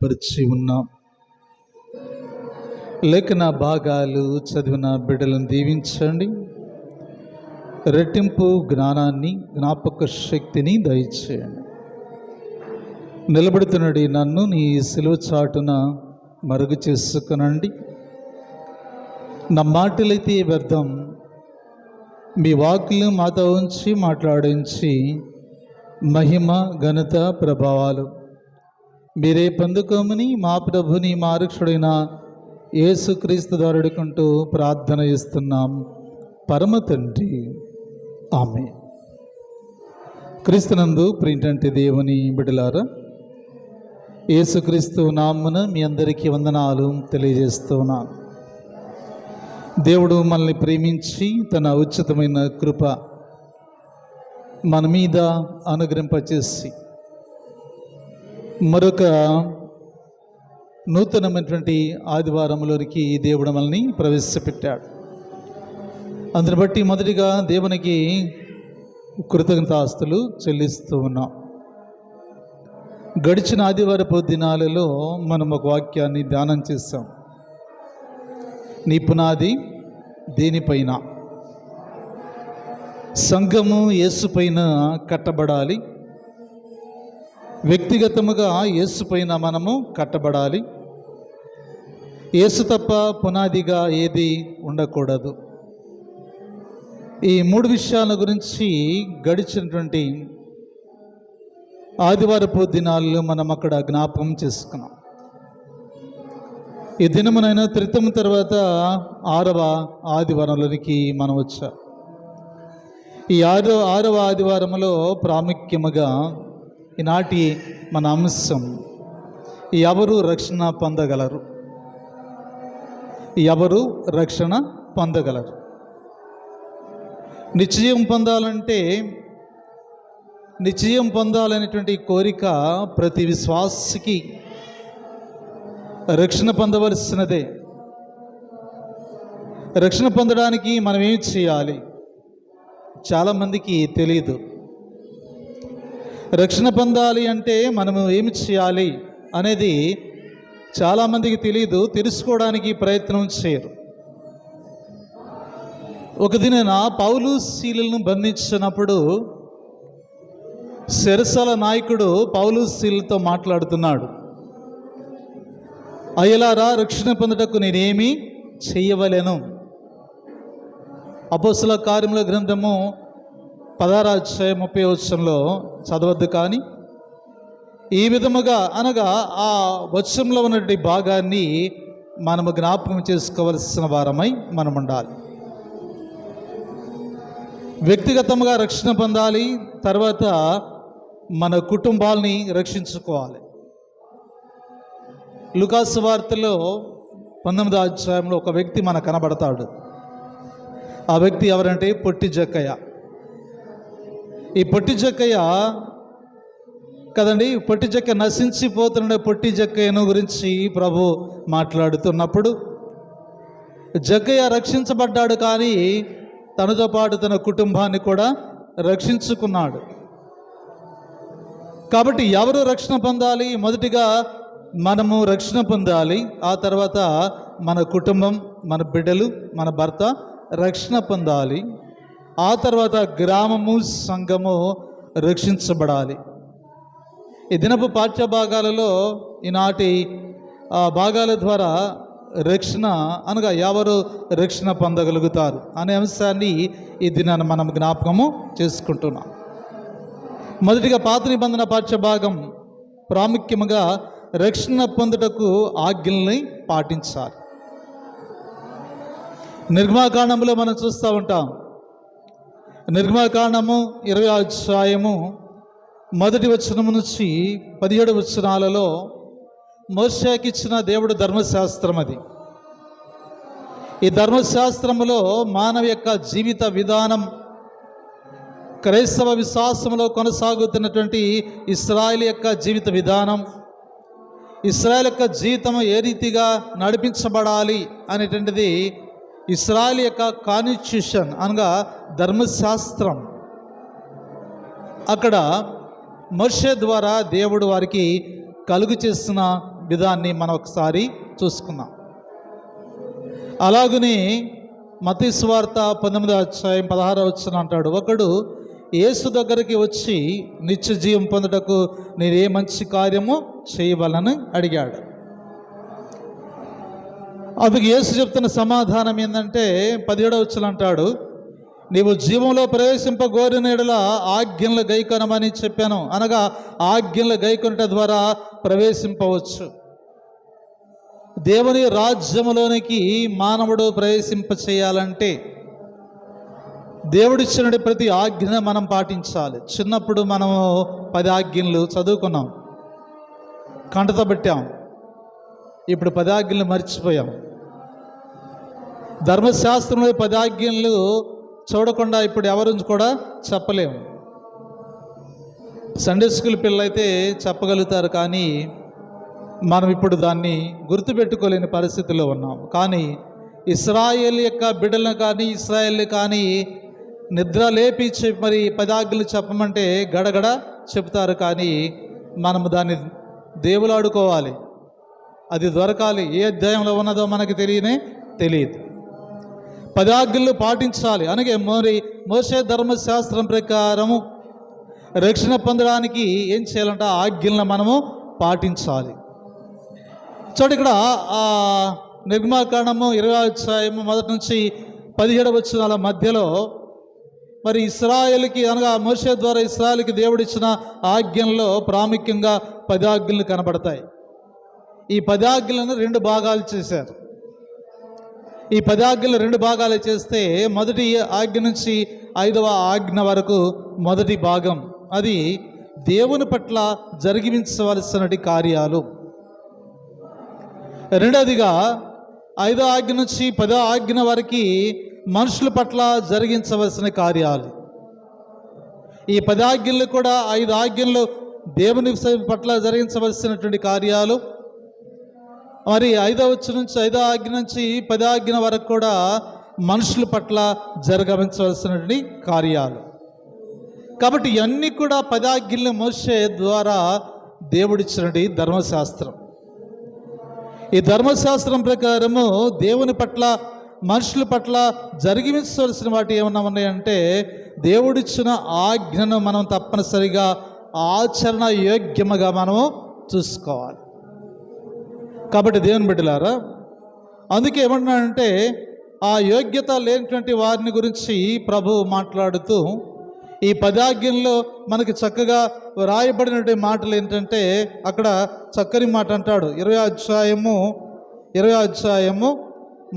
పరిచి ఉన్నాం. లేఖన భాగాలు చదివిన బిడ్డలను దీవించండి. రెట్టింపు జ్ఞానాన్ని, జ్ఞాపక శక్తిని దయచేయండి. నిలబడుతున్నది నన్ను నీ సిలువ చాటున మరుగు చేసుకునండి. నా మాటలైతే వ్యర్థం, మీ వాక్కులు మాతో ఉంచి మాట్లాడించి మహిమ ఘనత ప్రభావాలు మీరే పొందుకోమని మా ప్రభుని మా రక్షకుడైన యేసుక్రీస్తు ద్వారా అడుగుకుంటూ ప్రార్థన చేస్తున్నాం పరమ తండ్రి, ఆమేన్. క్రీస్తునందు ప్రియమైన దేవుని బిడ్డలారా, యేసుక్రీస్తు నామమున మీ అందరికీ వందనాలు తెలియజేస్తున్నాను. దేవుడు మనల్ని ప్రేమించి తన ఉచితమైన కృప మన మీద అనుగ్రహింపచేసి మరొక నూతనమైనటువంటి ఆదివారంలోనికి దేవుడు మనల్ని ప్రవేశపెట్టాడు. అందుని బట్టి మొదటిగా దేవునికి కృతజ్ఞతాస్తులు చెల్లిస్తూ ఉన్నాం. గడిచిన ఆదివారపు దినాలలో మనం ఒక వాక్యాన్ని ధ్యానం చేస్తాం. నీ పునాది దేనిపైన? సంఘము యేసుపైన కట్టబడాలి. వ్యక్తిగతముగా యేసుపైన మనము కట్టబడాలి. యేసు తప్ప పునాదిగా ఏది ఉండకూడదు. ఈ మూడు విషయాల గురించి గడిచినటువంటి ఆదివారపు దినాల్లో మనం అక్కడ జ్ఞాపకం చేసుకున్నాం. ఈ దినమునైనా త్రితం తర్వాత 6వ ఆదివారంలోనికి మనం వచ్చాం. ఈ ఆరవ ఆదివారంలో ప్రాముఖ్యముగా ఈనాటి మన అంశం, ఎవరు రక్షణ పొందగలరు? ఎవరు రక్షణ పొందగలరు? నిశ్చయం పొందాలంటే, నిశ్చయం పొందాలనేటువంటి కోరిక ప్రతి విశ్వాసికి రక్షణ పొందవలసినదే. రక్షణ పొందడానికి మనం ఏం చేయాలి? చాలామందికి తెలియదు. రక్షణ పొందాలి అంటే మనము ఏమి చేయాలి అనేది చాలామందికి తెలియదు, తెలుసుకోవడానికి ప్రయత్నం చేయరు. ఒక దినాన పౌలు శీలను బంధించినప్పుడు చెరసాల నాయకుడు పౌలు శీలతో మాట్లాడుతున్నాడు. అయ్యలారా, రక్షణ పొందుటకు నేనేమి చెయ్యవలెను? అపోస్తల కార్యముల గ్రంథము 16వ అధ్యాయం 30వ వచనంలో చదవద్దు, కానీ ఈ విధముగా అనగా ఆ వచనంలో ఉన్నటువంటి భాగాన్ని మనము జ్ఞాపకం చేసుకోవలసిన వారమై మనం ఉండాలి. వ్యక్తిగతంగా రక్షణ పొందాలి, తర్వాత మన కుటుంబాలని రక్షించుకోవాలి. లూకాసు వార్తలో 19వ అధ్యాయంలో ఒక వ్యక్తి మనకు కనబడతాడు. ఆ వ్యక్తి ఎవరంటే పొట్టి జక్కయ్య. ఈ పొట్టి జక్కయ్య కదండి, పొట్టి జక్క నశించిపోతున్న పొట్టి జక్కయ్యను గురించి ప్రభు మాట్లాడుతున్నప్పుడు, జక్కయ్య రక్షించబడ్డాడు, కానీ తనతో పాటు తన కుటుంబాన్ని కూడా రక్షించుకున్నాడు. కాబట్టి ఎవరు రక్షణ పొందాలి? మొదటిగా మనము రక్షణ పొందాలి. ఆ తర్వాత మన కుటుంబం, మన బిడ్డలు, మన భర్త రక్షణ పొందాలి. ఆ తర్వాత గ్రామము, సంఘము రక్షించబడాలి. ఈ దినపు పాఠ్య భాగాలలో ఈనాటి భాగాల ద్వారా రక్షణ అనగా ఎవరు రక్షణ పొందగలుగుతారు అనే అంశాన్ని ఈ దినాన్ని మనం జ్ఞాపకము చేసుకుంటున్నాం. మొదటిగా పాత నిబంధన పాఠ్య భాగం ప్రాముఖ్యముగా రక్షణ పొందుటకు ఆజ్ఞల్ని పాటించాలి. నిర్గమకాండంలో మనం చూస్తూ ఉంటాం. నిర్గమకాండము 20వ అధ్యాయము 1వ వచనము నుంచి 17 వచనాలలో మోషేకి ఇచ్చిన దేవుడు ధర్మశాస్త్రం అది. ఈ ధర్మశాస్త్రములో మానవ యొక్క జీవిత విధానం, క్రైస్తవ విశ్వాసంలో కొనసాగుతున్నటువంటి ఇశ్రాయేలు యొక్క జీవిత విధానం, ఇశ్రాయేలు యొక్క జీవితం ఏ రీతిగా నడిపించబడాలి అనేటువంటిది ఇశ్రాయేలు యొక్క కాన్స్టిట్యూషన్ అనగా ధర్మశాస్త్రం. అక్కడ మోషే ద్వారా దేవుడు వారికి కలుగు చేసిన విధాన్ని మనం ఒకసారి చూసుకుందాం. అలాగని మత్తయి సువార్త 19:16 అంటాడు, ఒకడు యేసు దగ్గరికి వచ్చి నిత్య జీవం పొందుటకు నేను ఏ మంచి కార్యము చేయవలని అడిగాడు. అందుకు యేసు చెప్తున్న సమాధానం ఏంటంటే 17 అంటాడు, నీవు జీవంలో ప్రవేశింపగోరిన యెడల ఆజ్ఞలు గైకొనమని చెప్పాను. అనగా ఆజ్ఞలు గైకొనుట ద్వారా ప్రవేశింపవచ్చు. దేవుని రాజ్యములోనికి మానవుడు ప్రవేశింప చేయాలంటే దేవుడిచ్చిన ప్రతి ఆజ్ఞను మనం పాటించాలి. చిన్నప్పుడు మనము 10 ఆజ్ఞలు చదువుకున్నాం, కంటతో పెట్టాం. ఇప్పుడు 10 ఆజ్ఞలు మర్చిపోయాం. ధర్మశాస్త్రంలో 10 ఆజ్ఞలు చూడకుండా ఇప్పుడు ఎవరు కూడా చెప్పలేము. సండే స్కూల్ పిల్లలైతే చెప్పగలుగుతారు, కానీ మనం ఇప్పుడు దాన్ని గుర్తుపెట్టుకోలేని పరిస్థితిలో ఉన్నాం. కానీ ఇశ్రాయేల్ యొక్క బిడ్డలను కానీ ఇశ్రాయేల్ కానీ నిద్ర లేపి మరి 10 ఆజ్ఞలు చెప్పమంటే గడగడ చెప్తారు, కానీ మనము దాన్ని దేవులాడుకోవాలి, అది దొరకాలి. ఏ అధ్యాయంలో ఉన్నదో మనకు తెలియదు. 10 ఆజ్ఞలు పాటించాలి. అనగా మోషే ధర్మశాస్త్రం ప్రకారము రక్షణ పొందడానికి ఏం చేయాలంటే ఆజ్ఞలను మనము పాటించాలి. చూడండి, ఇక్కడ నిర్గమాకాండము 20:1-17 మధ్యలో మరి ఇశ్రాయేలుకి అనగా మోషే ద్వారా ఇశ్రాయేలుకి దేవుడిచ్చిన ఆజ్ఞల్లో ప్రాముఖ్యంగా 10 ఆజ్ఞలు కనబడతాయి. ఈ 10 ఆజ్ఞలను 2 భాగాలు చేశారు. ఈ 10 ఆజ్ఞలు 2 భాగాలు చేస్తే మొదటి ఆజ్ఞ నుంచి 5వ ఆజ్ఞ వరకు మొదటి భాగం అది దేవుని పట్ల జరిగించవలసినటి కార్యాలు. రెండవదిగా 5వ ఆజ్ఞ నుంచి 10వ ఆజ్ఞ వరకు మనుషుల పట్ల జరిగించవలసిన కార్యాలు. ఈ 10 ఆజ్ఞలు కూడా 5 ఆజ్ఞలు దేవుని పట్ల జరిగించవలసినటువంటి కార్యాలు. మరి 5వ నుంచి 5వ ఆజ్ఞ నుంచి 10వ ఆజ్ఞ వరకు కూడా మనుషుల పట్ల జరగవలసినటువంటి కార్యాలు. కాబట్టి ఇవన్నీ కూడా 10 ఆజ్ఞలు మోషే ద్వారా దేవుడిచ్చినటువంటి ధర్మశాస్త్రం. ఈ ధర్మశాస్త్రం ప్రకారము దేవుని పట్ల మనుషుల పట్ల జరిగించవలసిన వాటి ఏమన్నా ఉన్నాయంటే దేవుడిచ్చిన ఆజ్ఞను మనం తప్పనిసరిగా ఆచరణ యోగ్యముగా మనము చూసుకోవాలి. కాబట్టి దేవుని బిడ్డలారా, అందుకే ఏమన్నాడంటే ఆ యోగ్యత లేనటువంటి వారిని గురించి ప్రభువు మాట్లాడుతూ ఈ 10 ఆజ్ఞల్లో మనకి చక్కగా రాయబడినటువంటి మాటలు ఏంటంటే అక్కడ చక్కని మాట అంటాడు. 20వ అధ్యాయము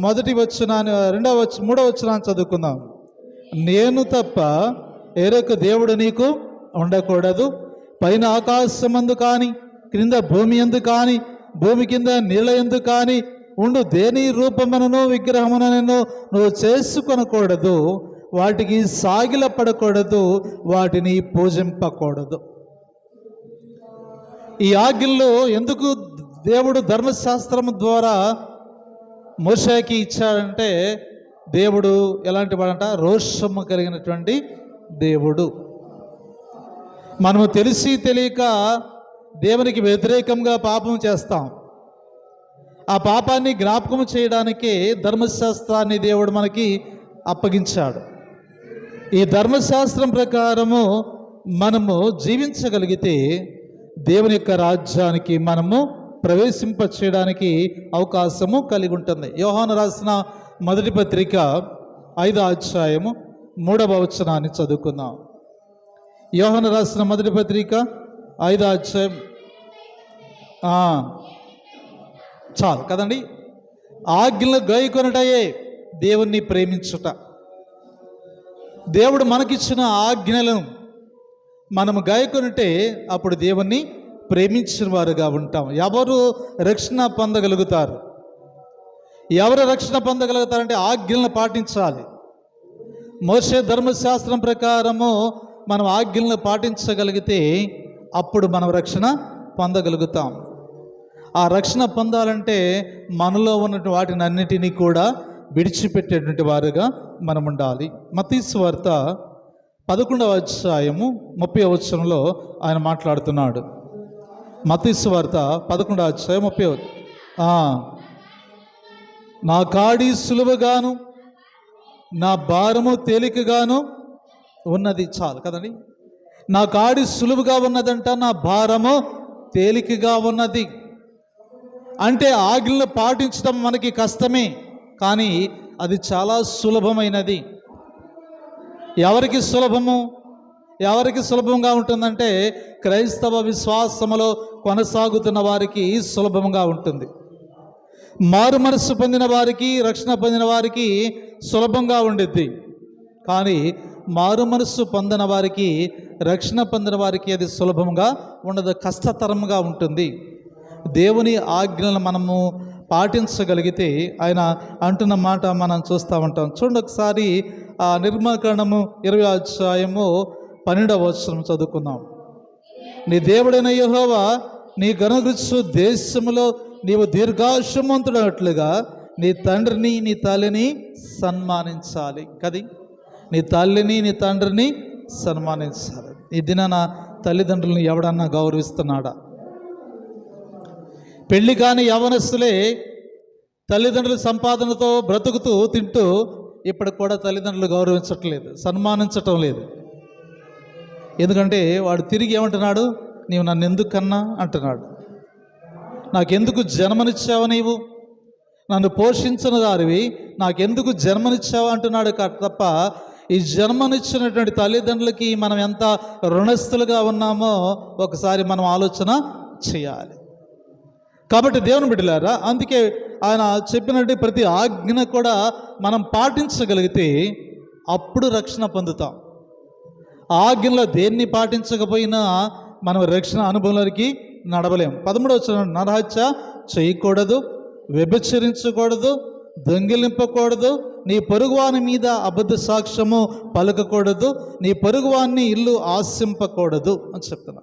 3వ వచనాన్ని చదువుకుందాం. నేను తప్ప వేరొక దేవుడు నీకు ఉండకూడదు. పైన ఆకాశమందు కానీ క్రింద భూమి యందు కానీ భూమి కింద నీళ్ళ యందు కానీ ఉండు దేని రూపమునను విగ్రహమునను నువ్వు చేసుకొనకూడదు. వాటికి సాగిలపడకూడదు, వాటిని పూజింపకూడదు. ఈ ఆజ్ఞలు ఎందుకు దేవుడు ధర్మశాస్త్రం ద్వారా మోషేకి ఇచ్చాడంటే దేవుడు ఎలాంటి వాడంట? రోషము కలిగినటువంటి దేవుడు. మనము తెలిసి తెలియక దేవునికి వ్యతిరేకంగా పాపం చేస్తాం. ఆ పాపాన్ని జ్ఞాపకం చేయడానికే ధర్మశాస్త్రాన్ని దేవుడు మనకి అప్పగించాడు. ఈ ధర్మశాస్త్రం ప్రకారము మనము జీవించగలిగితే దేవుని యొక్క రాజ్యానికి మనము ప్రవేశింప చేయడానికి అవకాశము కలిగి ఉంటుంది. యోహాను రాసిన మొదటి పత్రిక 5వ అధ్యాయము 3వ వచనాన్ని చదువుకుందాం. యోహాను రాసిన మొదటి పత్రిక 5వ అధ్యాయం చాలు కదండి. ఆజ్ఞలు గైకొనుటయే దేవుణ్ణి ప్రేమించుట. దేవుడు మనకిచ్చిన ఆజ్ఞలను మనము గైకొనుటే అప్పుడు దేవుణ్ణి ప్రేమించిన వారుగా ఉంటాం. ఎవరు రక్షణ పొందగలుగుతారు? ఎవరు రక్షణ పొందగలుగుతారంటే ఆజ్ఞలను పాటించాలి. మోషే ధర్మశాస్త్రం ప్రకారము మనం ఆజ్ఞలను పాటించగలిగితే అప్పుడు మనం రక్షణ పొందగలుగుతాం. ఆ రక్షణ పొందాలంటే మనలో ఉన్నటువంటి వాటిని అన్నిటినీ కూడా విడిచిపెట్టేటువంటి వారుగా మనం ఉండాలి. మత్తయి సువార్త 11వ అధ్యాయము 30వ వచనంలో ఆయన మాట్లాడుతున్నాడు. మత్తయి సువార్త 11:30. నా కాడి సులువుగాను నా భారము తేలికగాను ఉన్నది. చాలు కదండి. నా కాడి సులువుగా ఉన్నదంట, నా భారము తేలికగా ఉన్నది. అంటే ఆజ్ఞలు పాటించడం మనకి కష్టమే, కానీ అది చాలా సులభమైనది. ఎవరికి సులభము? ఎవరికి సులభంగా ఉంటుందంటే క్రైస్తవ విశ్వాసములో కొనసాగుతున్న వారికి సులభంగా ఉంటుంది. మారు మనస్సు పొందిన వారికి, రక్షణ పొందిన వారికి సులభంగా ఉండిద్ది. కానీ మారు మనస్సు పొందిన వారికి, రక్షణ పొందిన వారికి అది సులభంగా ఉండదు, కష్టతరంగా ఉంటుంది. దేవుని ఆజ్ఞలను మనము పాటించగలిగితే ఆయన అంటున్న మాట మనం చూస్తూ ఉంటాం. చూడండి ఒకసారి ఆ నిర్మాకాండము 20:12 చదువుకుందాం. నీ దేవుడైన యెహోవా నీ గనుగృచ్చు దేశములో నీవు దీర్ఘాయుష్మంతుడట్లుగా నీ తండ్రిని నీ తల్లిని సన్మానించాలి. కది నీ తల్లిని నీ తండ్రిని సన్మానించాలి. ఈ దినాన తల్లిదండ్రులను ఎవడన్నా గౌరవిస్తున్నాడా? పెళ్లి కాని యవనస్తులే తల్లిదండ్రుల సంపాదనతో బ్రతుకుతూ తింటూ ఇప్పటికి కూడా తల్లిదండ్రులు గౌరవించట్లేదు, సన్మానించటం లేదు. ఎందుకంటే వాడు తిరిగి ఏమంటున్నాడు? నీవు నన్ను ఎందుకు కన్నా అంటున్నాడు. నాకెందుకు జన్మనిచ్చావు? నీవు నన్ను పోషించిన దారివి, నాకెందుకు జన్మనిచ్చావు అంటున్నాడు. తప్ప ఈ జన్మనిచ్చినటువంటి తల్లిదండ్రులకి మనం ఎంత రుణస్థులుగా ఉన్నామో ఒకసారి మనం ఆలోచన చేయాలి. కాబట్టి దేవుని బిడ్డలారా, అందుకే ఆయన చెప్పినట్టు ప్రతి ఆజ్ఞ కూడా మనం పాటించగలిగితే అప్పుడు రక్షణ పొందుతాం. ఆజ్ఞలో దేన్ని పాటించకపోయినా మనం రక్షణ అనుభవంలోకి నడవలేం. 13 నరహత్య చేయకూడదు, వ్యభిచరించకూడదు, దొంగిలింపకూడదు, నీ పొరుగువాని మీద అబద్ధ సాక్ష్యము పలకకూడదు, నీ పొరుగువాన్ని ఇల్లు ఆశింపకూడదు అని చెప్తున్నా.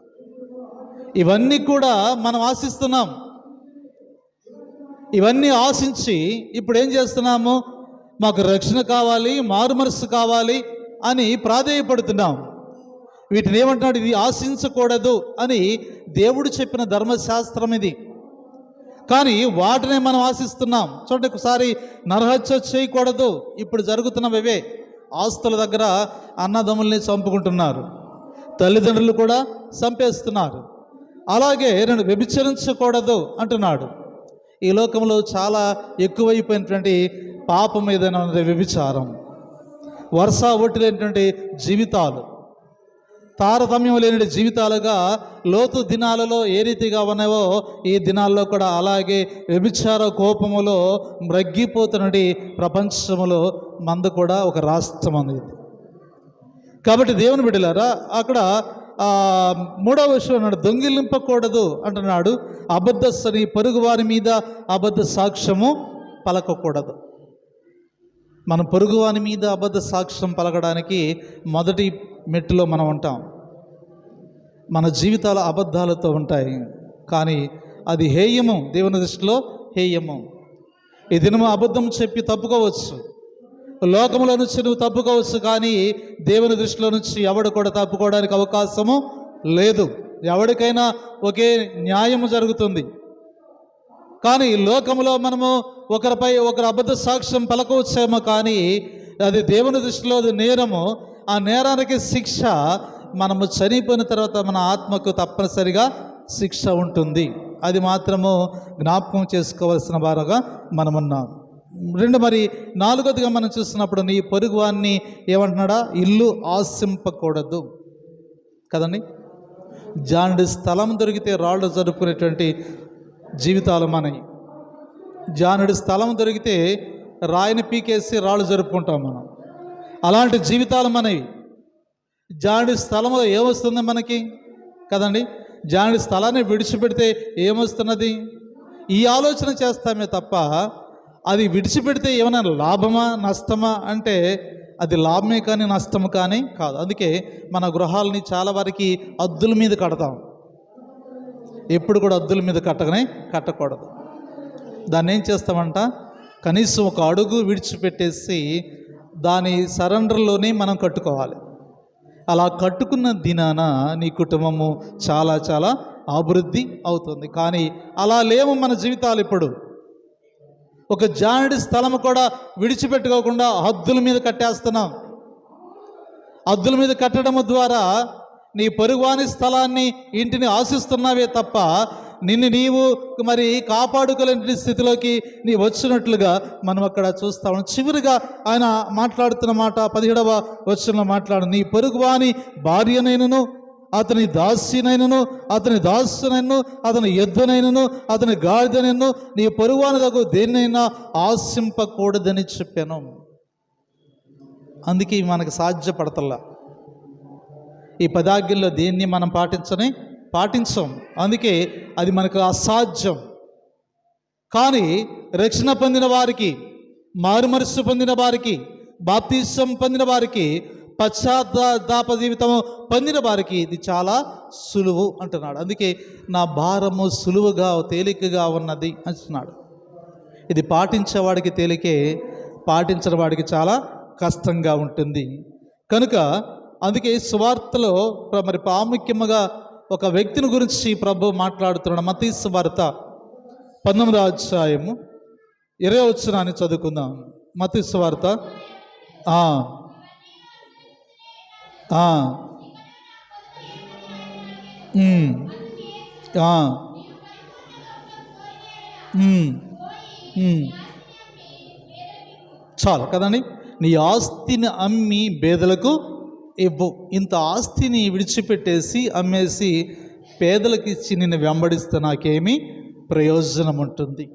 ఇవన్నీ కూడా మనం ఆశిస్తున్నాం. ఇవన్నీ ఆశించి ఇప్పుడు ఏం చేస్తున్నాము? మాకు రక్షణ కావాలి, మారు మనస్సు కావాలి అని ప్రాధేయపడుతున్నాం. వీటిని ఏమంటున్నాడు? ఇది ఆశించకూడదు అని దేవుడు చెప్పిన ధర్మశాస్త్రం ఇది. కానీ వాటినే మనం ఆశిస్తున్నాం. చూడండి, ఒకసారి నరహత్య చేయకూడదు. ఇప్పుడు జరుగుతున్నవే. ఆస్తుల దగ్గర అన్నదమ్ముల్ని చంపుకుంటున్నారు, తల్లిదండ్రులు కూడా చంపేస్తున్నారు. అలాగే వ్యభిచరించకూడదు అంటున్నాడు. ఈ లోకంలో చాలా ఎక్కువైపోయినటువంటి పాపం ఏదైనా వ్యభిచారం, వరుస ఒట్టిలేనటువంటి జీవితాలు, తారతమ్యం లేని జీవితాలుగా లోతు దినాలలో ఏ రీతిగా ఉన్నావో ఈ దినాల్లో కూడా అలాగే వ్యభిచార కోపములో మ్రగ్గిపోతున్నది ప్రపంచములో మందు కూడా ఒక రాష్ట్రం అనేది. కాబట్టి దేవుని బిడ్డలారా, అక్కడ 3వ విషయం అన్నాడు, దొంగిలింపకూడదు అంటున్నాడు. అబద్ధని పొరుగు వారి మీద అబద్ధ సాక్ష్యము పలకకూడదు. మన పొరుగువాని మీద అబద్ధ సాక్ష్యం పలకడానికి మొదటి మెట్టులో మనం ఉంటాం. మన జీవితాలు అబద్ధాలతో ఉంటాయి, కానీ అది హేయము, దేవుని దృష్టిలో హేయము. ఈ దినము అబద్ధం చెప్పి తప్పుకోవచ్చు, లోకంలో నుంచి నువ్వు తప్పుకోవచ్చు, కానీ దేవుని దృష్టిలో నుంచి ఎవడు కూడా తప్పుకోవడానికి అవకాశము లేదు. ఎవరికైనా ఒకే న్యాయము జరుగుతుంది. కానీ లోకంలో మనము ఒకరిపై ఒకరు అబద్ధ సాక్ష్యం పలకవచ్చేమో, కానీ అది దేవుని దృష్టిలో అది నేరము. ఆ నేరానికి శిక్ష మనము చనిపోయిన తర్వాత మన ఆత్మకు తప్పనిసరిగా శిక్ష ఉంటుంది. అది మాత్రము జ్ఞాపకం చేసుకోవాల్సిన వారుగా మనమున్నాం. మరి 4వదిగా మనం చూస్తున్నప్పుడు నీ పొరుగువాన్ని ఏమంటున్నాడా? ఇల్లు ఆశింపకూడదు కదండి. జానుడి స్థలం దొరికితే రాళ్ళు జరుపుకునేటువంటి జీవితాలు మనవి. జానుడి స్థలం దొరికితే రాయిని పీకేసి రాళ్ళు జరుపుకుంటాం మనం. అలాంటి జీవితాలు మనవి. జానుడి స్థలంలో ఏమొస్తుంది మనకి కదండి? జానుడి స్థలాన్ని విడిచిపెడితే ఏమొస్తున్నది? ఈ ఆలోచన చేస్తామే తప్ప అది విడిచిపెడితే ఏమైనా లాభమా నష్టమా అంటే అది లాభమే కానీ నష్టము కానీ కాదు. అందుకే మన గృహాలని చాలా వారికి అద్దుల మీద కడతాం. ఎప్పుడు కూడా అద్దుల మీద కట్టకూడదు. దాన్ని ఏం చేస్తామంట? కనీసం ఒక అడుగు విడిచిపెట్టేసి దాని సరెండర్లోనే మనం కట్టుకోవాలి. అలా కట్టుకున్న దినాన నీ కుటుంబము చాలా చాలా అభివృద్ధి అవుతుంది. కానీ అలా లేము మన జీవితాలు. ఇప్పుడు ఒక జానడి స్థలం కూడా విడిచిపెట్టుకోకుండా హద్దుల మీద కట్టేస్తున్నాం. హద్దుల మీద కట్టడం ద్వారా నీ పొరుగువాని స్థలాన్ని, ఇంటిని ఆశిస్తున్నావే తప్ప నిన్ను నీవు మరి కాపాడుకోలేని స్థితిలోకి నీ వచ్చినట్లుగా మనం అక్కడ చూస్తాం. చివరిగా ఆయన మాట్లాడుతున్న మాట 17వ వచనంలో మాట్లాడు, నీ పొరుగువాని భార్యనైనను, అతని దాసినైనను, అతని దాసునైనను, అతని ఎద్దునైనను, అతని గాడిదనైనను నీ పొరుగువాని దగ్గర దేన్నైనా ఆశింపకూడదని చెప్పాను. అందుకే మనకు సాధ్యపడతల్లా. ఈ 10 ఆజ్ఞల్లో దేన్ని మనం పాటించం. అందుకే అది మనకు అసాధ్యం. కానీ రక్షణ పొందిన వారికి, మారుమనస్సు పొందిన వారికి, బాప్తిసం పొందిన వారికి, పశ్చాత్తాప జీవితం పొందిన వారికి ఇది చాలా సులువు అంటున్నాడు. అందుకే నా భారము సులువుగా తేలికగా ఉన్నది అంటున్నాడు. ఇది పాటించేవాడికి తేలికే, పాటించిన వాడికి చాలా కష్టంగా ఉంటుంది. కనుక అందుకే సువార్తలో మరి ప్రాముఖ్యంగా ఒక వ్యక్తిని గురించి ప్రభు మాట్లాడుతున్నాడు. మత్తయి సువార్త 19వ అధ్యాయము 20వ వచనాన్ని చదువుకుందాం. మత్తయి సువార్త చాలు కదండి. నీ ఆస్తిని అమ్మి పేదలకు ఇవ్వు. ఇంత ఆస్తిని విడిచిపెట్టేసి అమ్మేసి పేదలకు ఇచ్చి నిన్ను వెంబడిస్తే నాకేమీ ప్రయోజనం ఉంటుంది?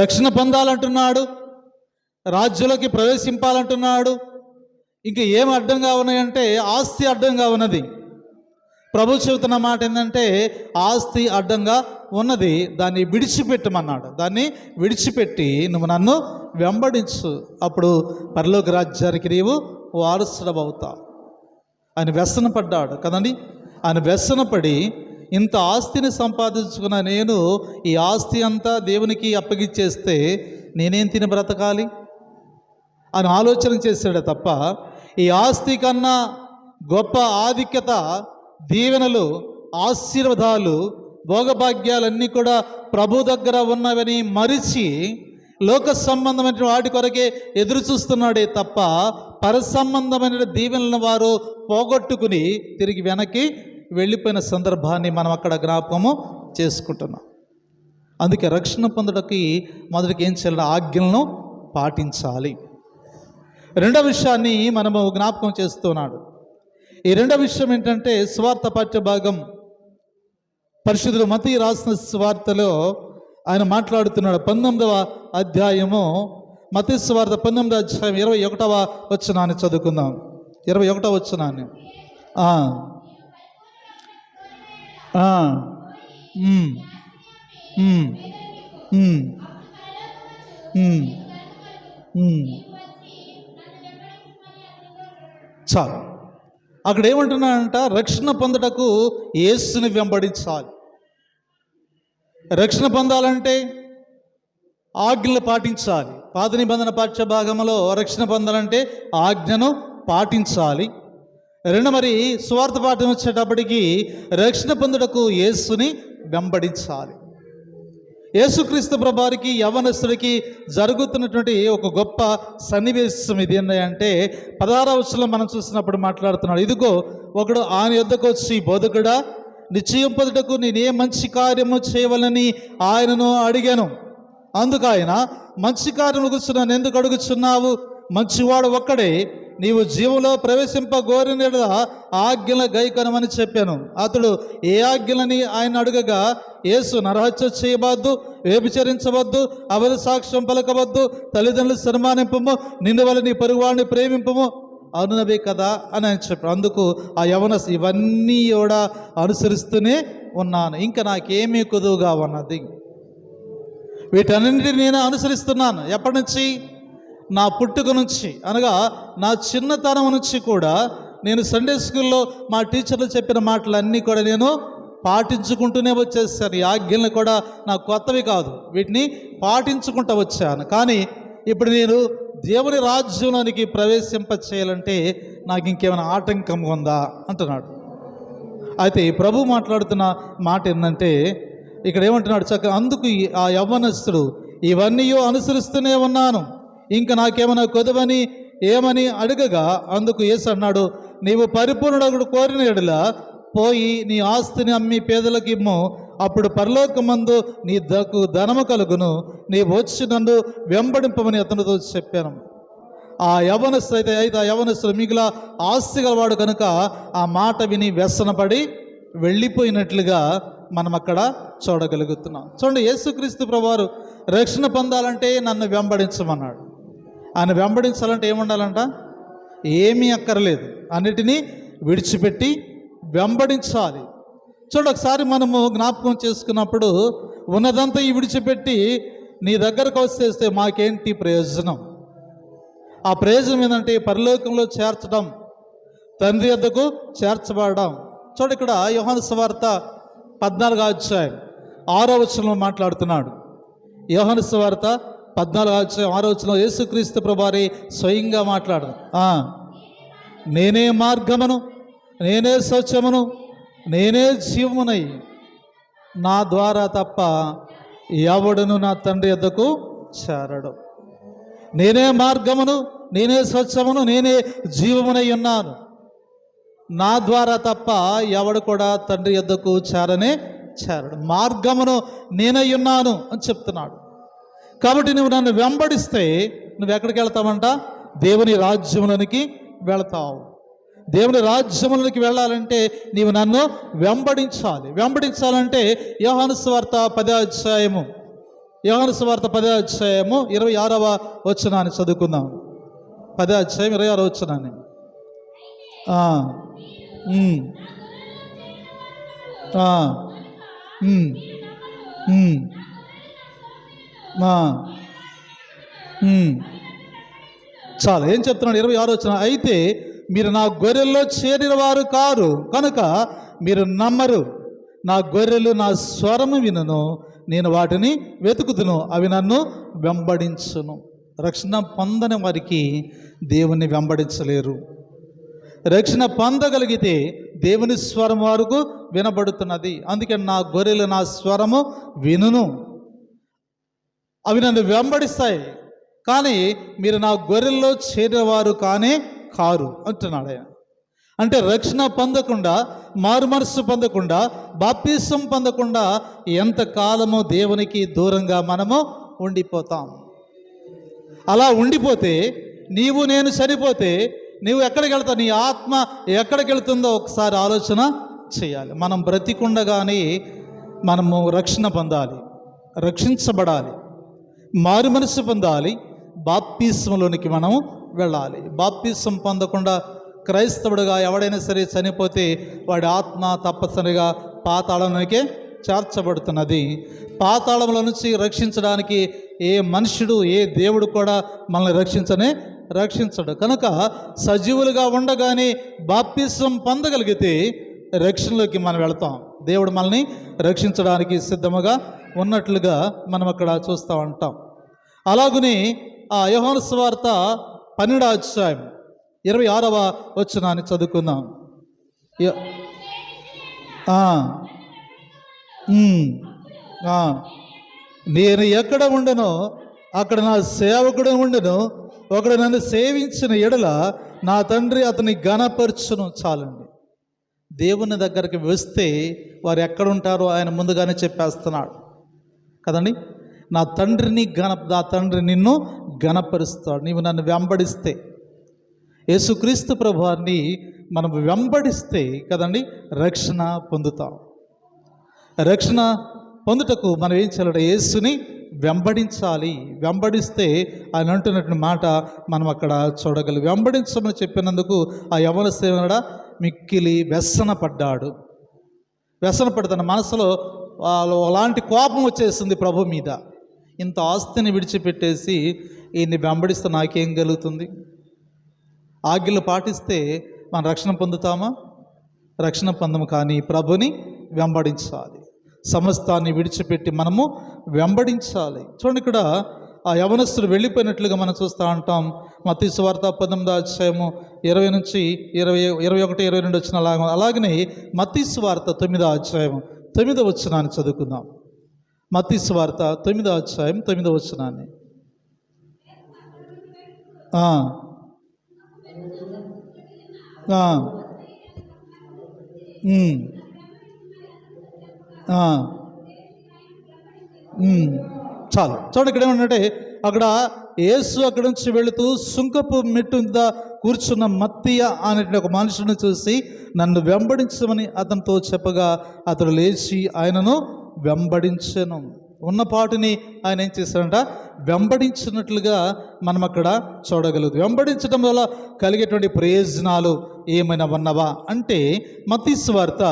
రక్షణ పొందాలంటున్నాడు, రాజ్యంలోకి ప్రవేశింపాలంటున్నాడు. ఇంకా ఏం అడ్డంగా ఉన్నాయంటే ఆస్తి అడ్డంగా ఉన్నది. ప్రభు చెబుతున్న మాట ఏంటంటే ఆస్తి అడ్డంగా ఉన్నది, దాన్ని విడిచిపెట్టమన్నాడు. దాన్ని విడిచిపెట్టి నువ్వు నన్ను వెంబడించు, అప్పుడు పరలోక రాజ్యానికి నీవు వారసుడవుతావు. ఆయన వ్యసనపడ్డాడు కదండి. ఆయన వ్యసనపడి ఇంత ఆస్తిని సంపాదించుకున్న నేను ఈ ఆస్తి అంతా దేవునికి అప్పగిచ్చేస్తే నేనేం తిని బ్రతకాలి అని ఆలోచన చేశాడే తప్ప ఈ ఆస్తి కన్నా గొప్ప ఆధిక్యత, దీవెనలు, ఆశీర్వాదాలు, భోగభాగ్యాలన్నీ కూడా ప్రభు దగ్గర ఉన్నవని మరిచి లోక సంబంధమైన వాటి కొరకే ఎదురు చూస్తున్నాడే తప్ప పర సంబంధమైన దీవెనలను వారు పోగొట్టుకుని తిరిగి వెనక్కి వెళ్ళిపోయిన సందర్భాన్ని మనం అక్కడ జ్ఞాపకము చేసుకుంటున్నాం. అందుకే రక్షణ పొందడానికి మొదటికి ఏం చేయాలి? ఆజ్ఞలను పాటించాలి. రెండవ విషయాన్ని మనము జ్ఞాపకం చేస్తున్నాడు. ఈ రెండవ విషయం ఏంటంటే సువార్త పాఠ్య భాగం పరిశుద్ధుడు మత్తయి రాసిన సువార్తలో ఆయన మాట్లాడుతున్నాడు. 19వ అధ్యాయము మత్తయి సువార్త 19వ అధ్యాయం 21వ వచనాన్ని చదువుకుందాం. 21వ వచనాన్ని చాలు. అక్కడ ఏమంటున్నాడంట? రక్షణ పొందుటకు యేసుని వెంబడించాలి. రక్షణ పొందాలంటే ఆజ్ఞలు పాటించాలి. పాత నిబంధన పాఠ్య భాగంలో రక్షణ పొందాలంటే ఆజ్ఞను పాటించాలి. రెండు మరి సువార్త పాఠం వచ్చేటప్పటికి రక్షణ పొందుటకు యేసుని వెంబడించాలి. యేసుక్రీస్తు ప్రభువారికి యవ్వనస్తుడికి జరుగుతున్నటువంటి ఒక గొప్ప సన్నివేశం ఇది ఏంటంటే 16వ వచనంలో మనం చూసినప్పుడు మాట్లాడుతున్నాడు. ఇదిగో ఒకడు ఆయన యొద్దకు వచ్చి, బోధకుడా, నిశ్చయం పొందుటకు నేనే మంచి కార్యము చేయవలని ఆయనను అడిగాను. అందుకు ఆయన, మంచి కార్యము గురించి నన్ను ఎందుకు అడుగుచున్నావు? మంచివాడు ఒక్కడే, నీవు జీవంలో ప్రవేశింపగోరిన ఆజ్ఞల గైకొనమని చెప్పాను. అతడు ఏ ఆజ్ఞలని ఆయన అడగగా, యేసు నరహత్య చేయవద్దు, వ్యభిచరించవద్దు, అబద్ధ సాక్ష్యం పలకవద్దు, తల్లిదండ్రులు సన్మానింపము, నిన్ను వల్ల నీ పొరుగువాడిని ప్రేమింపము అనునవే కదా అని ఆయన చెప్పాడు. అందుకు ఆ యవనస్తు, ఇవన్నీ కూడా అనుసరిస్తూనే ఉన్నాను, ఇంకా నాకేమీ కుదువుగా ఉన్నది, వీటన్నింటినీ నేను అనుసరిస్తున్నాను. ఎప్పటి నుంచి? నా పుట్టుక నుంచి, అనగా నా చిన్నతనం నుంచి కూడా నేను సండే స్కూల్లో మా టీచర్లు చెప్పిన మాటలన్నీ కూడా నేను పాటించుకుంటూనే వచ్చేసాను. ఈ ఆజ్ఞలను కూడా నాకు కొత్తవి కాదు, వీటిని పాటించుకుంటూ వచ్చాను. కానీ ఇప్పుడు నేను దేవుని రాజ్యంలోనికి ప్రవేశింప చేయాలంటే నాకు ఇంకేమైనా ఆటంకం ఉందా అంటున్నాడు. అయితే ప్రభు మాట్లాడుతున్న మాట ఏంటంటే ఇక్కడ ఏమంటున్నాడు చక్కగా, అందుకు ఆ యవ్వనస్తుడు ఇవన్నీ అనుసరిస్తూనే ఉన్నాను, ఇంకా నాకేమైనా కొదవని ఏమని అడగగా, అందుకు యేసు అన్నాడు, నీవు పరిపూర్ణుడు కోరిన యెడల పోయి నీ ఆస్తిని అమ్మి పేదలకు ఇమ్ము, అప్పుడు పరలోకమందు నీ ధనము కలుగును, నీ వచ్చి నన్ను వెంబడింపమని అతనితో చెప్పాను. ఆ యవనస్తుడు అయితే ఆ యవనస్తుడు మిగిలిన ఆస్తి గలవాడు కనుక ఆ మాట విని వ్యసనపడి వెళ్ళిపోయినట్లుగా మనం అక్కడ చూడగలుగుతున్నాం. చూడండి, యేసుక్రీస్తు ప్రభువారు రక్షణ పొందాలంటే నన్ను వెంబడించమన్నాడు. ఆయన వెంబడించాలంటే ఏముండాలంట? ఏమీ అక్కర్లేదు, అన్నిటినీ విడిచిపెట్టి వెంబడించాలి. చూడు, ఒకసారి మనము జ్ఞాపకం చేసుకున్నప్పుడు ఉన్నదంతా ఈ విడిచిపెట్టి నీ దగ్గరకు వస్తే మాకేంటి ప్రయోజనం? ఆ ప్రయోజనం ఏంటంటే పరలోకంలో చేర్చడం, తండ్రి వద్దకు చేర్చబడడం. చూడు, ఇక్కడ యోహాను సువార్త 14వ అధ్యాయం 6వ వచనంలో మాట్లాడుతున్నాడు. యోహాను సువార్త 14వ అధ్యాయం 6వ వచనంలో యేసుక్రీస్తు ప్రభువారే స్వయంగా మాట్లాడు, నేనే మార్గమును, నేనే సత్యమును, నేనే జీవమునై, నా ద్వారా తప్ప ఎవడును నా తండ్రి యొద్దకు చేరడు. నేనే మార్గమును, నేనే సత్యమును, నేనే జీవమునై ఉన్నాను, నా ద్వారా తప్ప ఎవడు కూడా తండ్రి యొద్దకు చేరడు. మార్గమును నేనై ఉన్నాను అని చెప్తున్నాడు. కాబట్టి నువ్వు నన్ను వెంబడిస్తే నువ్వు ఎక్కడికి వెళ్తావంట? దేవుని రాజ్యములోనికి వెళతావు. దేవుని రాజ్యములోనికి వెళ్ళాలంటే నీవు నన్ను వెంబడించాలి. వెంబడించాలంటే యోహాను సువార్త 10వ అధ్యాయము 26వ వచనాన్ని చదువుకుందాం. 10వ అధ్యాయం 26వ వచనాన్ని. చాలా ఏం చెప్తున్నాడు? 26వ వచనం, అయితే మీరు నా గొర్రెల్లో చేరిన వారు కారు కనుక మీరు నమ్మరు. నా గొర్రెలు నా స్వరము వినును, నేను వాటిని వెతుకుతును, అవి నన్ను వెంబడించును. రక్షణ పొందని వారికి దేవుని వెంబడించలేరు. రక్షణ పొందగలిగితే దేవుని స్వరం వరకు వినబడుతున్నది. అందుకే నా గొర్రెలు నా స్వరము వినును, అవి నన్ను వెంబడిస్తాయి. కానీ మీరు నా గొర్రెల్లో చేరేవారు కారు అంటున్నాడు ఆయన. అంటే రక్షణ పొందకుండా, మారు మనస్సు పొందకుండా, బాప్తిసం పొందకుండా ఎంతకాలమో దేవునికి దూరంగా మనము ఉండిపోతాం. అలా ఉండిపోతే నీవు నేను చనిపోతే నీవు ఎక్కడికి వెళ్తావు? నీ ఆత్మ ఎక్కడికి వెళ్తుందో ఒకసారి ఆలోచన చేయాలి. మనం బ్రతికుండగానే మనము రక్షణ పొందాలి, రక్షించబడాలి, మారు మనస్సు పొందాలి, బాప్తిసంలోనికి మనము వెళ్ళాలి. బాప్తిసం పొందకుండా క్రైస్తవుడుగా ఎవడైనా సరే చనిపోతే వాడి ఆత్మ తప్పనిసరిగా పాతాళంలోకే చేర్చబడుతున్నది. పాతాళంలో నుంచి రక్షించడానికి ఏ మనుషుడు, ఏ దేవుడు కూడా మనల్ని రక్షించడు. కనుక సజీవులుగా ఉండగానే బాప్తిసం పొందగలిగితే రక్షణలోకి మనం వెళతాం. దేవుడు మనల్ని రక్షించడానికి సిద్ధముగా ఉన్నట్లుగా మనం అక్కడ చూస్తూ ఉంటాం. అలాగనే ఆ యోహాను సువార్త 12వ అధ్యాయం 26వ వచనాన్ని చదువుకుందాం. నేను ఎక్కడ ఉండనో అక్కడ నా సేవకుడు ఉండను, ఒకడు నన్ను సేవించిన ఎడల నా తండ్రి అతని ఘనపరచును. చాలండి. దేవుని దగ్గరికి వస్తే వారు ఎక్కడుంటారో ఆయన ముందుగానే చెప్పేస్తున్నాడు కదండి. నా తండ్రి నిన్ను ఘనపరుస్తాడు. నీవు నన్ను వెంబడిస్తే, యేసుక్రీస్తు ప్రభువారిని మనం వెంబడిస్తే కదండి రక్షణ పొందుతాం. రక్షణ పొందుటకు మనం ఏం చేయాలంటే యేసుని వెంబడించాలి. వెంబడిస్తే ఆయన అంటున్నటువంటి మాట మనం అక్కడ చూడగలం. వెంబడించమని చెప్పినందుకు ఆ యవనస్తుడు మిక్కిలి వ్యసన పడ్డాడు. తన మనసులో అలాంటి కోపం వచ్చేసింది ప్రభు మీద. ఇంత ఆస్తిని విడిచిపెట్టేసి ఈయన్ని వెంబడిస్తే నాకేం కలుగుతుంది? ఆజ్ఞలు పాటిస్తే మనం రక్షణ పొందుతామా? రక్షణ పొందము. కానీ ప్రభుని వెంబడించాలి. సమస్తాన్ని విడిచిపెట్టి మనము వెంబడించాలి. చూడండి, ఇక్కడ ఆ యవనస్తుడు వెళ్ళిపోయినట్లుగా మనం చూస్తూ ఉంటాం. మత్తయి సువార్త 18వ అధ్యాయము 20 నుంచి 21, 22 వచ్చిన అలాగనే మత్తయి సువార్త 9వ అధ్యాయం 9వ వచనాన్ని చదువుకుందాం. మత్తయి సువార్త 9వ అధ్యాయం 9వ వచనాన్ని. చాలు చూడండి, ఇక్కడ ఏమంటే అక్కడ యేసు అక్కడి నుంచి వెళుతూ సుంకపు మెట్టు మీద కూర్చున్న మత్తీయ అనే ఒక మనుషుని చూసి నన్ను వెంబడించమని అతనితో చెప్పగా అతడు లేచి ఆయనను వెంబడించెను. ఉన్నపాటిని ఆయన ఏం చేశాడంట, వెంబడించినట్లుగా మనం అక్కడ చూడగలదు. వెంబడించడం వల్ల కలిగేటువంటి ప్రయోజనాలు ఏమైనా ఉన్నవా అంటే మత్తయి సువార్త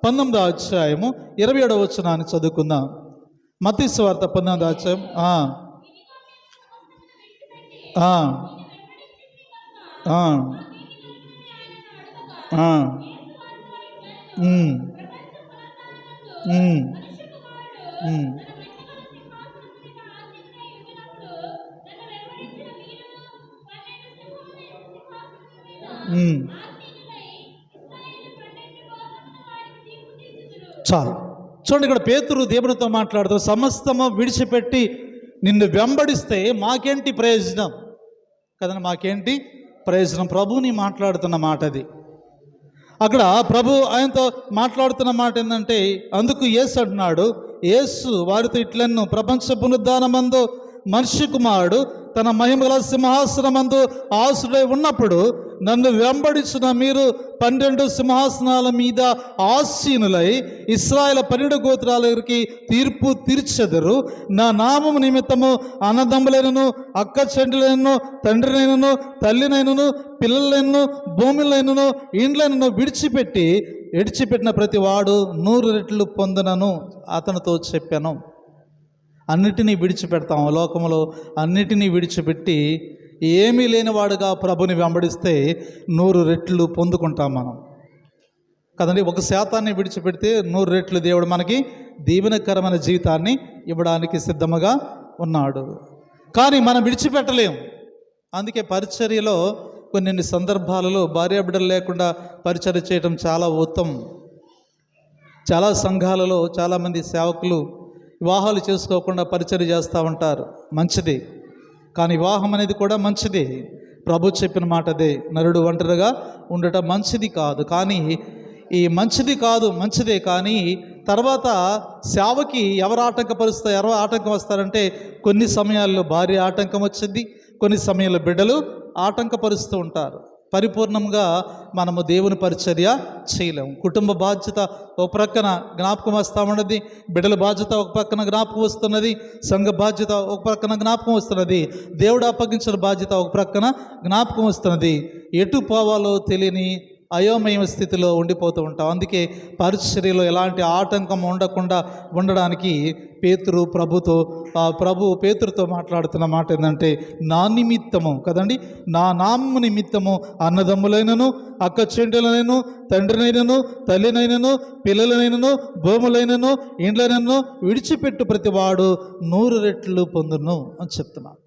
19వ అధ్యాయము 27వ వచనాన్ని చదువుకుందాం. మత్తయి సువార్త 19వ అధ్యాయం చాలు చూడండి, ఇక్కడ పేతురు దేవునితో మాట్లాడుతూ సమస్తము విడిచిపెట్టి నిన్ను వెంబడిస్తే మాకేంటి ప్రయోజనం కదండి, మాకేంటి ప్రయోజనం? ప్రభువుని మాట్లాడుతున్న మాట అది. అక్కడ ప్రభు ఆయనతో మాట్లాడుతున్న మాట ఏంటంటే, అందుకు యేసు అంటున్నాడు, యేసు వారితో ఇట్లన్ను, ప్రపంచ పునరుద్ధానమందు మనిషి కుమారుడు తన మహిమగల సింహాసనమందు ఆసుడై ఉన్నప్పుడు నన్ను వెంబడించిన మీరు 12 సింహాసనాల మీద ఆసీనులై ఇశ్రాయేలు 12 గోత్రాలకి తీర్పు తీర్చెదరు. నా నామము నిమిత్తము అన్నదమ్ములైనను, అక్క చెండులైనను, తండ్రినైనను, తల్లినైనను, పిల్లలైనను, భూములైనను, ఇండ్లైనను విడిచిపెట్టిన ప్రతి వాడు 100 రెట్లు పొందునను అతనితో చెప్పాను. అన్నిటినీ విడిచిపెడతాం. లోకంలో అన్నిటినీ విడిచిపెట్టి ఏమీ లేనివాడుగా ప్రభుని వెంబడిస్తే 100 రెట్లు పొందుకుంటాం మనం కదండి. 1% విడిచిపెడితే 100 రెట్లు దేవుడు మనకి దీవెనకరమైన జీవితాన్ని ఇవ్వడానికి సిద్ధముగా ఉన్నాడు. కానీ మనం విడిచిపెట్టలేం. అందుకే పరిచర్యలో కొన్ని సందర్భాలలో భార్యాబిడ్డలు లేకుండా పరిచర్య చేయడం చాలా ఉత్తమం. చాలా సంఘాలలో చాలామంది సేవకులు వివాహాలు చేసుకోకుండా పరిచర్య చేస్తూ ఉంటారు. మంచిది, కానీ వివాహం అనేది కూడా మంచిది. ప్రభు చెప్పిన మాట అదే, నరుడు ఒంటరిగా ఉండటం మంచిది కాదు. కానీ ఈ మంచిదే, కానీ తర్వాత సేవకి ఎవరు ఆటంకం వస్తారంటే కొన్ని సమయాల్లో భార్య ఆటంకం వచ్చింది, కొన్ని సమయాల్లో బిడ్డలు ఆటంకపరుస్తూ ఉంటారు. పరిపూర్ణంగా మనము దేవుని పరిచర్య చేయలేము. కుటుంబ బాధ్యత ఒక ప్రక్కన జ్ఞాపకం వస్తూ ఉన్నది, బిడ్డల బాధ్యత ఒక ప్రక్కన జ్ఞాపకం వస్తున్నది, సంఘ బాధ్యత ఒక ప్రక్కన జ్ఞాపకం వస్తున్నది, దేవుడు అప్పగించిన బాధ్యత ఒక ప్రక్కన జ్ఞాపకం వస్తున్నది. ఎటు పోవాలో తెలియని అయోమయ స్థితిలో ఉండిపోతూ ఉంటాం. అందుకే పరిచర్యలో ఎలాంటి ఆటంకం ఉండడానికి ప్రభు పేతురుతో మాట్లాడుతున్న మాట ఏంటంటే, నా నిమిత్తము కదండి, నా నామము నిమిత్తము అన్నదమ్ములైనను, అక్క చెండులైనను, తండ్రినైనను, తల్లినైనను, పిల్లలనైనను, భూములైనను, ఇండ్లనైనను విడిచిపెట్టు ప్రతివాడు 100 రెట్లు పొందును అని చెప్తున్నాను.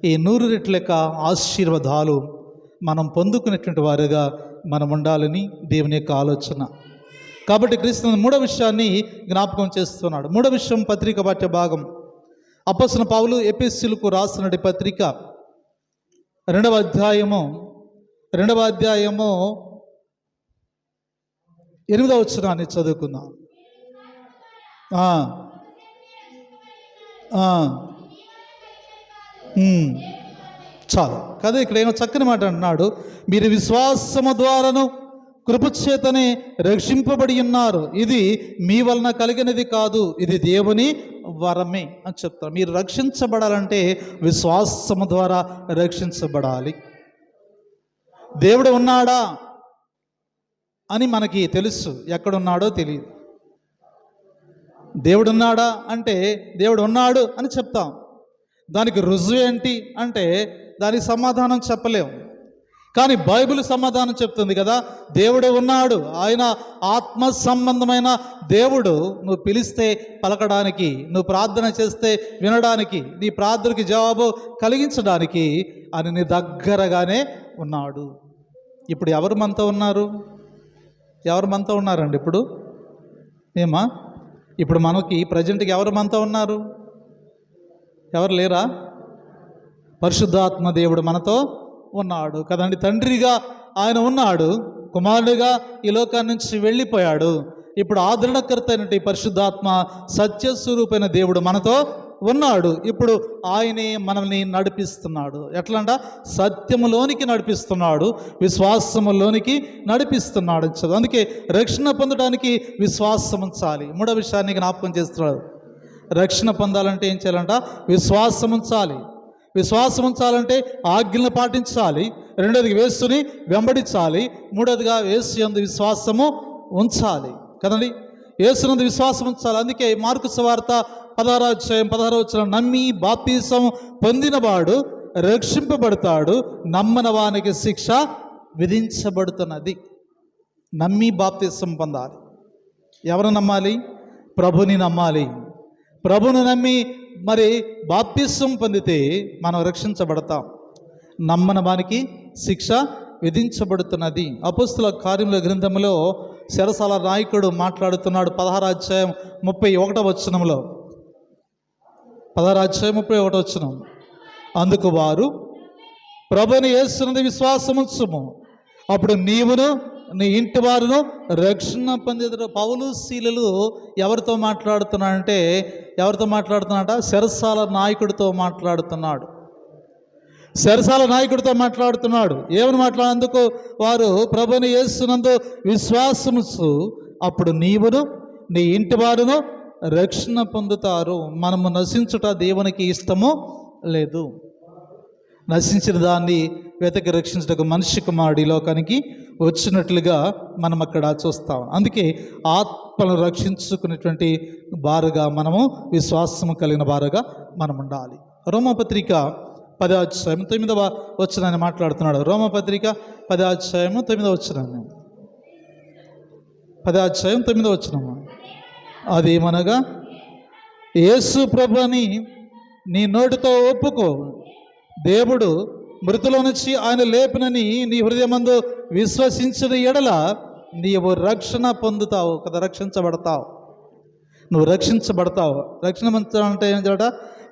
ఈ 100 రెట్ల యొక్క ఆశీర్వాదాలు మనం పొందుకునేటువంటి వారుగా మనం ఉండాలని దేవుని యొక్క ఆలోచన. కాబట్టి క్రీస్తు 3వ విషయాన్ని జ్ఞాపకం చేస్తున్నాడు. 3వ విషయం పత్రిక పాఠ్య భాగం. అపోస్తలుడైన పౌలు ఎఫెసీయులకు రాసిన పత్రిక 2వ అధ్యాయము 8వ వచనాన్ని చదువుకుందాం. చాలు కదా. ఇక్కడ ఏమో చక్కని మాట అంటున్నాడు, మీరు విశ్వాసము ద్వారాను కృపచేతనే రక్షింపబడి ఉన్నారు, ఇది మీ వలన కలిగినది కాదు, ఇది దేవుని వరమే అని చెప్తారు. మీరు రక్షించబడాలంటే విశ్వాసము ద్వారా రక్షించబడాలి. దేవుడు ఉన్నాడా అని మనకి తెలుసు, ఎక్కడున్నాడో తెలియదు. దేవుడు ఉన్నాడా అంటే దేవుడు ఉన్నాడు అని చెప్తాం. దానికి రుజువు ఏంటి అంటే దానికి సమాధానం చెప్పలేము. కానీ బైబిల్ సమాధానం చెప్తుంది కదా, దేవుడు ఉన్నాడు, ఆయన ఆత్మ సంబంధమైన దేవుడు. నువ్వు పిలిస్తే పలకడానికి, నువ్వు ప్రార్థన చేస్తే వినడానికి, నీ ప్రార్థనకి జవాబు కలిగించడానికి ఆయన నీ దగ్గరగానే ఉన్నాడు. ఇప్పుడు ఎవరు మనతో ఉన్నారు? ఎవరు మనతో ఉన్నారండి? ఇప్పుడు మనకి ప్రజెంట్కి ఎవరు మనతో ఉన్నారు? ఎవరు లేరా? పరిశుద్ధాత్మ దేవుడు మనతో ఉన్నాడు కదండి. తండ్రిగా ఆయన ఉన్నాడు, కుమారుడిగా ఈ లోకాన్ని నుంచి వెళ్ళిపోయాడు. ఇప్పుడు ఆదరణకర్త అయినటువంటి పరిశుద్ధాత్మ సత్యస్వరూపైన దేవుడు మనతో ఉన్నాడు. ఇప్పుడు ఆయనే మనల్ని నడిపిస్తున్నాడు. ఎట్లంట? సత్యములోనికి నడిపిస్తున్నాడు, విశ్వాసములోనికి నడిపిస్తున్నాడు. అందుకే రక్షణ పొందడానికి విశ్వాసం ఉంచాలి. మూడో విషయాన్ని జ్ఞాపకం చేస్తున్నాడు. రక్షణ పొందాలంటే ఏం చేయాలంట? విశ్వాసం ఉంచాలి. విశ్వాసం ఉంచాలంటే ఆజ్ఞలను పాటించాలి. రెండోదిగా యేసుని వెంబడించాలి. మూడోదిగా యేసు యందు విశ్వాసము ఉంచాలి కదండి. యేసునందు విశ్వాసం ఉంచాలి. అందుకే మార్కు సువార్త 16:16 నమ్మి బాప్తిసం పొందినవాడు రక్షింపబడతాడు, నమ్మని వానికి శిక్ష విధించబడుతున్నది. నమ్మి బాప్తిసం పొందాలి. ఎవరు నమ్మాలి? ప్రభుని నమ్మాలి. ప్రభుని నమ్మి మరి బాప్తిసం పొందితే మనం రక్షించబడతాం. నమ్మని వానికి శిక్ష విధించబడుతున్నది. అపోస్తుల కార్యముల గ్రంథంలో చెరసాల నాయకుడు మాట్లాడుతున్నాడు. 16:31 16:31 అందుకు వారు, ప్రభుని యేసునందు విశ్వాసముంచుము, అప్పుడు నీవును నీ ఇంటి వారును రక్షణ పొందేదరు. పౌలు శీలలు ఎవరితో మాట్లాడుతున్నాడంటే, చెరసాల నాయకుడితో మాట్లాడుతున్నాడు. చెరసాల నాయకుడితో మాట్లాడుతున్నాడు. ఏమని మాట్లాడేందుకు? వారు ప్రభుని యేసునందు విశ్వాసముంచు, అప్పుడు నీవును నీ ఇంటి వారును రక్షణ పొందుతారు. మనము నశించుట దేవునికి ఇష్టము లేదు. నశించిన దాన్ని వెతకి రక్షించుటకు మనిషి కుమారుడు ఈ లోకానికి వచ్చినట్లుగా మనం అక్కడ చూస్తాం. అందుకే ఆత్మను రక్షించుకునేటువంటి బారుగా మనము విశ్వాసము కలిగిన బారుగా మనం ఉండాలి. రోమపత్రిక 10:9 మాట్లాడుతున్నాడు. రోమపత్రిక 10:9 10:9 అదేమనగా, యేసు ప్రభుని నీ నోటితో ఒప్పుకో, దేవుడు మృతుల నుంచి ఆయన లేపినని నీ హృదయమందు విశ్వసించిన ఎడల నీవు రక్షణ పొందుతావు కదా, రక్షించబడతావు. నువ్వు రక్షించబడతావు. రక్షణ పొందాలంటే ఏం చేయట?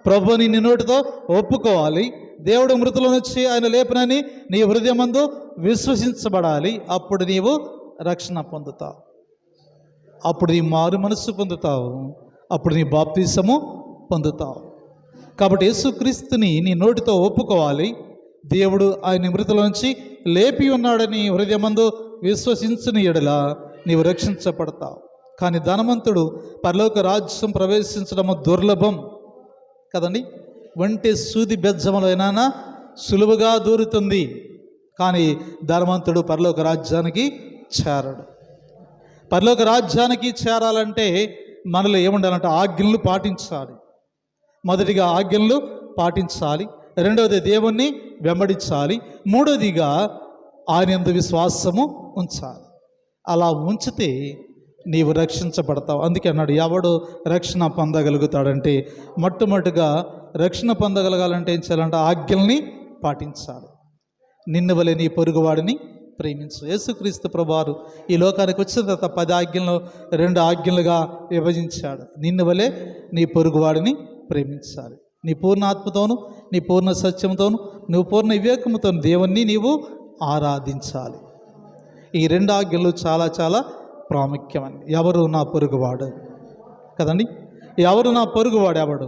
ప్రభుని నీ నోటితో ఒప్పుకోవాలి, దేవుడు మృతుల నుంచి ఆయన లేపినని నీ హృదయమందు విశ్వసించబడాలి. అప్పుడు నీవు రక్షణ పొందుతావు. అప్పుడు నీ మారు మనస్సు పొందుతావు. అప్పుడు నీ బాప్తిసము పొందుతావు. కాబట్టి యేసుక్రీస్తుని నీ నోటితో ఒప్పుకోవాలి, దేవుడు ఆయన మృతుల నుంచి లేపి ఉన్నాడని హృదయమందు విశ్వసించిన ఎడల నీవు రక్షించబడతావు. కానీ ధనవంతుడు పరలోక రాజ్యం ప్రవేశించడము దుర్లభం కదండి. వంటి సూది బెజ్జములైనా సులువుగా దూరుతుంది, కానీ ధనవంతుడు పరలోక రాజ్యానికి చేరడు. పరలోక రాజ్యానికి చేరాలంటే మనలో ఏముండాలంటే ఆజ్ఞలు పాటించాలి. మొదటిగా ఆజ్ఞలు పాటించాలి, రెండవది దేవుణ్ణి వెంబడించాలి, మూడవదిగా ఆయన యందు విశ్వాసము ఉంచాలి. అలా ఉంచితే నీవు రక్షించబడతావు. అందుకే అన్నాడు, ఎవడు రక్షణ పొందగలుగుతాడంటే, మొట్టమొదటిగా రక్షణ పొందగలగాలంటే ఏం చేయాలంటే ఆజ్ఞల్ని పాటించాలి. నిన్ను వలె నీ పొరుగువాడిని ప్రేమించు. యేసుక్రీస్తు ప్రభువారు ఈ లోకానికి వచ్చిన తర్వాత 10 ఆజ్ఞలను 2 ఆజ్ఞలుగా విభజించాడు. నిన్ను వలె నీ పొరుగువాడిని ప్రేమించాలి. నీ పూర్ణ ఆత్మతోను, నీ పూర్ణ సత్యంతోను, నువ్వు పూర్ణ వివేకముతో దేవుణ్ణి నీవు ఆరాధించాలి. ఈ 2 ఆజ్ఞలు చాలా చాలా ప్రాముఖ్యమని. ఎవరు నా పొరుగువాడు కదండి. ఎవరు నా పొరుగువాడు? ఎవడు?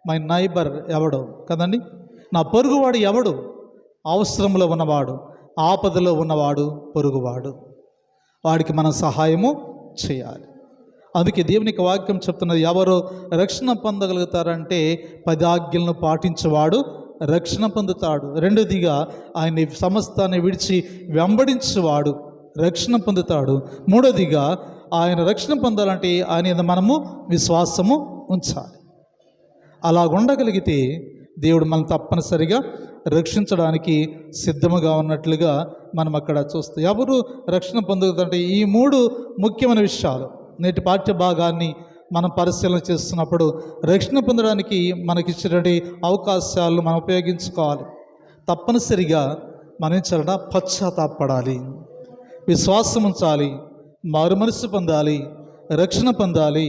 మై నైబర్ ఎవడు కదండి. నా పొరుగువాడు ఎవడు? అవసరంలో ఉన్నవాడు, ఆపదలో ఉన్నవాడు పొరుగువాడు. వాడికి మనం సహాయము చేయాలి. అందుకే దేవునికి వాక్యం చెప్తున్నది, ఎవరు రక్షణ పొందగలుగుతారంటే 10 ఆజ్ఞలను పాటించేవాడు రక్షణ పొందుతాడు. రెండోదిగా ఆయన సమస్తాన్ని విడిచి వెంబడించేవాడు రక్షణ పొందుతాడు. మూడోదిగా ఆయన రక్షణ పొందాలంటే ఆయన మనము విశ్వాసము ఉంచాలి. అలా ఉండగలిగితే దేవుడు మనల్ని తప్పనిసరిగా రక్షించడానికి సిద్ధముగా ఉన్నట్లుగా మనం అక్కడ చూస్తాం. ఎవరు రక్షణ పొందుతుంటే ఈ 3 ముఖ్యమైన విషయాలు నేటి పాఠ్య భాగాన్ని మనం పరిశీలన చేస్తున్నప్పుడు రక్షణ పొందడానికి మనకిచ్చినటువంటి అవకాశాలను మనం ఉపయోగించుకోవాలి. తప్పనిసరిగా మనం చేయాలంటే పశ్చాత్తాపడాలి, విశ్వాసం ఉంచాలి, మారు మనసు పొందాలి, రక్షణ పొందాలి,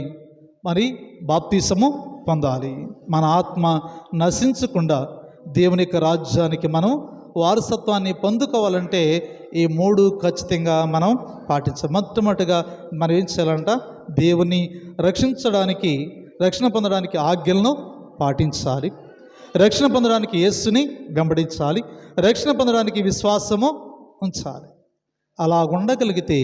మరి బాప్తిసము పొందాలి. మన ఆత్మ నశించకుండా దేవుని యొక్క రాజ్యానికి మనం వారసత్వాన్ని పొందుకోవాలంటే ఈ 3 ఖచ్చితంగా మనం పాటించాలి. మొట్టమొదటిగా మనం ఏం చేయాలంట, దేవుని రక్షించడానికి, రక్షణ పొందడానికి ఆజ్ఞలను పాటించాలి, రక్షణ పొందడానికి యేసుని వెంబడించాలి, రక్షణ పొందడానికి విశ్వాసము ఉంచాలి. అలా ఉండగలిగితే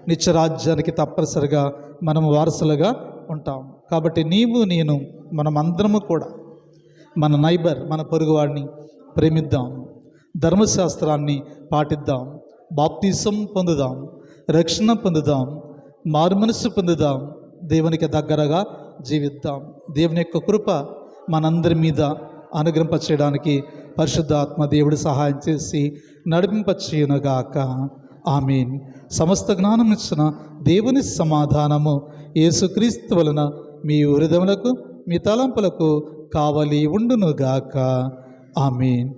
నిత్యరాజ్యానికి తప్పనిసరిగా మనం వారసులుగా ఉంటాం. కాబట్టి నీవు నేను మనమందరము కూడా మన నైబర్, మన పొరుగువాడిని ప్రేమిద్దాం, ధర్మశాస్త్రాన్ని పాటిద్దాం, బాప్తిసం పొందుదాం, రక్షణ పొందుదాం, మారుమనస్సు పొందుదాం, దేవునికి దగ్గరగా జీవిద్దాం. దేవుని యొక్క కృప మనందరి మీద అనుగ్రహింపచేయడానికి పరిశుద్ధాత్మ దేవుడు సహాయం చేసి నడిపింపచేయునుగాక. ఆమేన్. సమస్త జ్ఞానం ఇచ్చిన దేవుని సమాధానము యేసుక్రీస్తు వలన మీ హృదయములకు, మీ తలంపులకు కావలి ఉండునుగాక. ఆమేన్.